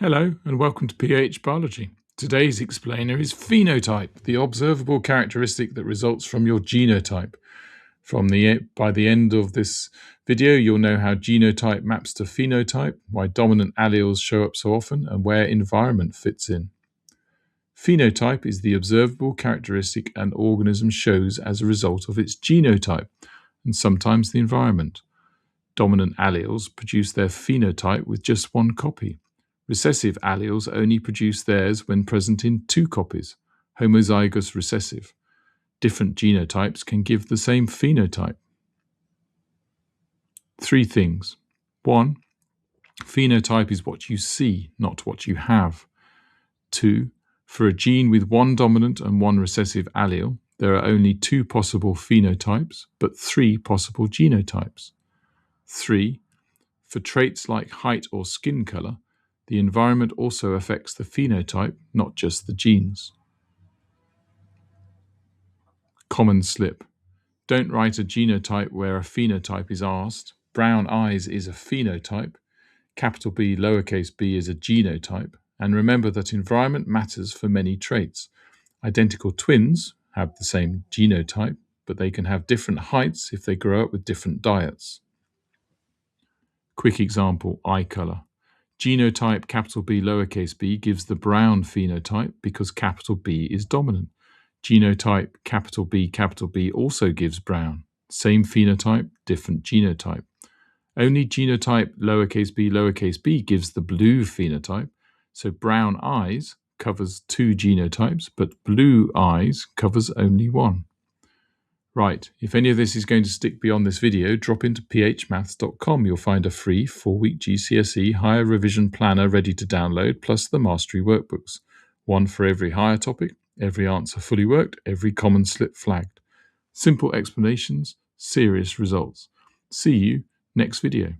Hello and welcome to PH Biology. Today's explainer is phenotype, the observable characteristic that results from your genotype. By the end of this video, you'll know how genotype maps to phenotype, why dominant alleles show up so often, and where environment fits in. Phenotype is the observable characteristic an organism shows as a result of its genotype, and sometimes the environment. Dominant alleles produce their phenotype with just one copy. Recessive alleles only produce theirs when present in two copies, homozygous recessive. Different genotypes can give the same phenotype. Three things. 1. Phenotype is what you see, not what you have. 2. For a gene with one dominant and one recessive allele, there are only two possible phenotypes, but three possible genotypes. 3. For traits like height or skin color, the environment also affects the phenotype, not just the genes. Common slip. Don't write a genotype where a phenotype is asked. Brown eyes is a phenotype. Capital B, lowercase b is a genotype. And remember that environment matters for many traits. Identical twins have the same genotype, but they can have different heights if they grow up with different diets. Quick example, eye color. Genotype capital B lowercase b gives the brown phenotype because capital B is dominant. Genotype capital B also gives brown. Same phenotype, different genotype. Only genotype lowercase b gives the blue phenotype, so brown eyes covers two genotypes, but blue eyes covers only one. Right, if any of this is going to stick beyond this video, drop into phmaths.com. You'll find a free 4-week GCSE higher revision planner ready to download, plus the mastery workbooks. One for every higher topic, every answer fully worked, every common slip flagged. Simple explanations, serious results. See you next video.